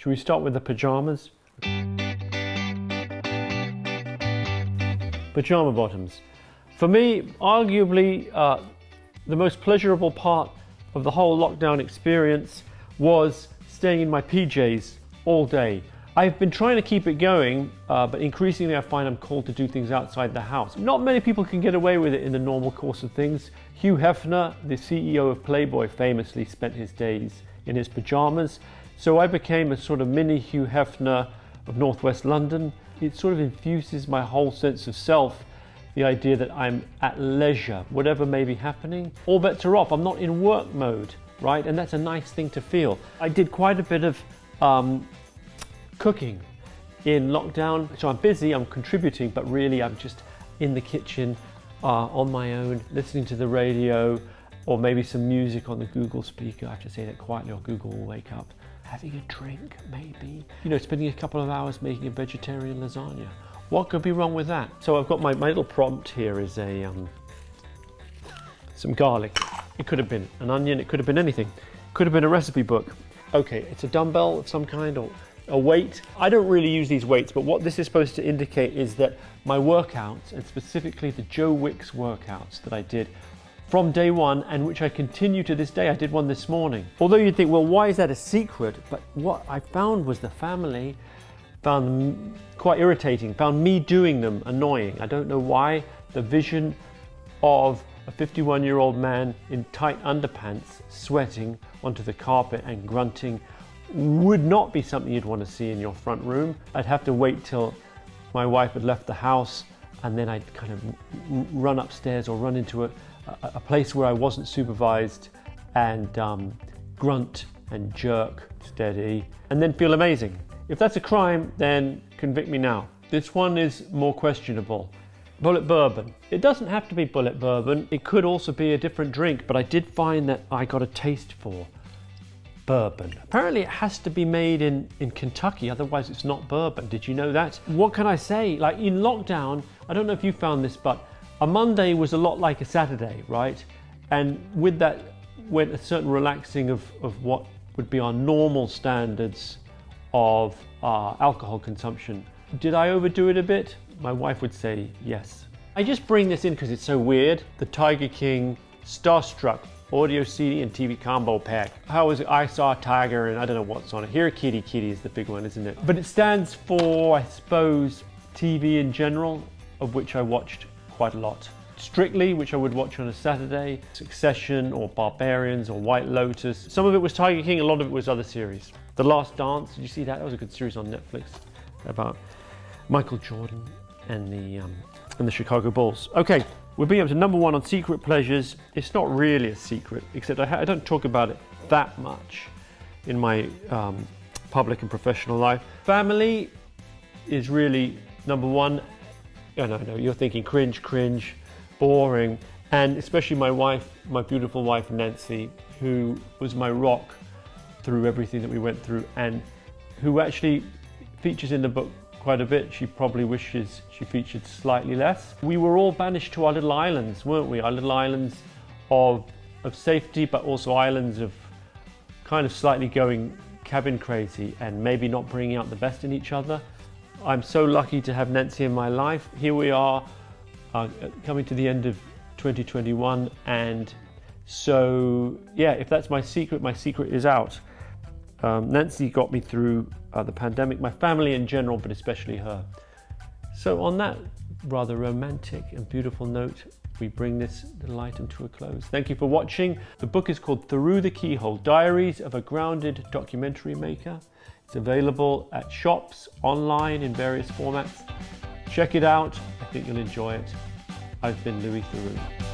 Should we start with the pajamas? Pajama bottoms. For me, arguably, the most pleasurable part of the whole lockdown experience was staying in my PJs all day. I've been trying to keep it going, but increasingly I find I'm called to do things outside the house. Not many people can get away with it in the normal course of things. Hugh Hefner, the CEO of Playboy, famously spent his days in his pajamas. So I became a sort of mini Hugh Hefner of Northwest London. It sort of infuses my whole sense of self, the idea that I'm at leisure, whatever may be happening. All bets are off, I'm not in work mode, right? And that's a nice thing to feel. I did quite a bit of cooking in lockdown. So I'm busy, I'm contributing, but really I'm just in the kitchen on my own, listening to the radio, or maybe some music on the Google speaker. I have to say that quietly or Google will wake up. Having a drink, maybe. You know, spending a couple of hours making a vegetarian lasagna. What could be wrong with that? So I've got my little prompt here is some garlic. It could have been an onion, it could have been anything. Could have been a recipe book. Okay, it's a dumbbell of some kind or a weight. I don't really use these weights, but what this is supposed to indicate is that my workouts, and specifically the Joe Wicks workouts that I did from day one and which I continue to this day. I did one this morning. Although you'd think, well, why is that a secret? But what I found was the family found them quite irritating, found me doing them annoying. I don't know why. The vision of a 51-year-old man in tight underpants sweating onto the carpet and grunting would not be something you'd want to see in your front room. I'd have to wait till my wife had left the house and then I'd kind of run upstairs or run into a place where I wasn't supervised and grunt and jerk steady and then feel amazing. If that's a crime, then convict me now. This one is more questionable. Bullet bourbon. It doesn't have to be bullet bourbon. It could also be a different drink, but I did find that I got a taste for bourbon. Apparently it has to be made in Kentucky, otherwise it's not bourbon. Did you know that? What can I say? Like in lockdown, I don't know if you found this, but a Monday was a lot like a Saturday, right? And with that went a certain relaxing of what would be our normal standards of alcohol consumption. Did I overdo it a bit? My wife would say yes. I just bring this in because it's so weird. The Tiger King Starstruck audio CD and TV combo pack. How was it? I saw a tiger and I don't know what's on it. Here, Kitty Kitty is the big one, isn't it? But it stands for, I suppose, TV in general, of which I watched quite a lot. Strictly, which I would watch on a Saturday, Succession or Barbarians or White Lotus. Some of it was Tiger King, a lot of it was other series. The Last Dance, did you see that? That was a good series on Netflix about Michael Jordan and the Chicago Bulls. Okay, we're being up to number one on secret pleasures. It's not really a secret, except I don't talk about it that much in my public and professional life. Family is really number one. I know, you're thinking cringe, boring. And especially my wife, my beautiful wife, Nancy, who was my rock through everything that we went through and who actually features in the book quite a bit. She probably wishes she featured slightly less. We were all banished to our little islands, weren't we? Our little islands of safety, but also islands of kind of slightly going cabin crazy and maybe not bringing out the best in each other. I'm so lucky to have Nancy in my life. Here we are coming to the end of 2021, and so yeah, if that's my secret is out. Nancy got me through the pandemic, my family in general, but especially her. So on that rather romantic and beautiful note, we bring this little item to a close. Thank you for watching. The book is called Through the Keyhole, Diaries of a Grounded Documentary Maker. It's available at shops, online, in various formats. Check it out. I think you'll enjoy it. I've been Louis Theroux.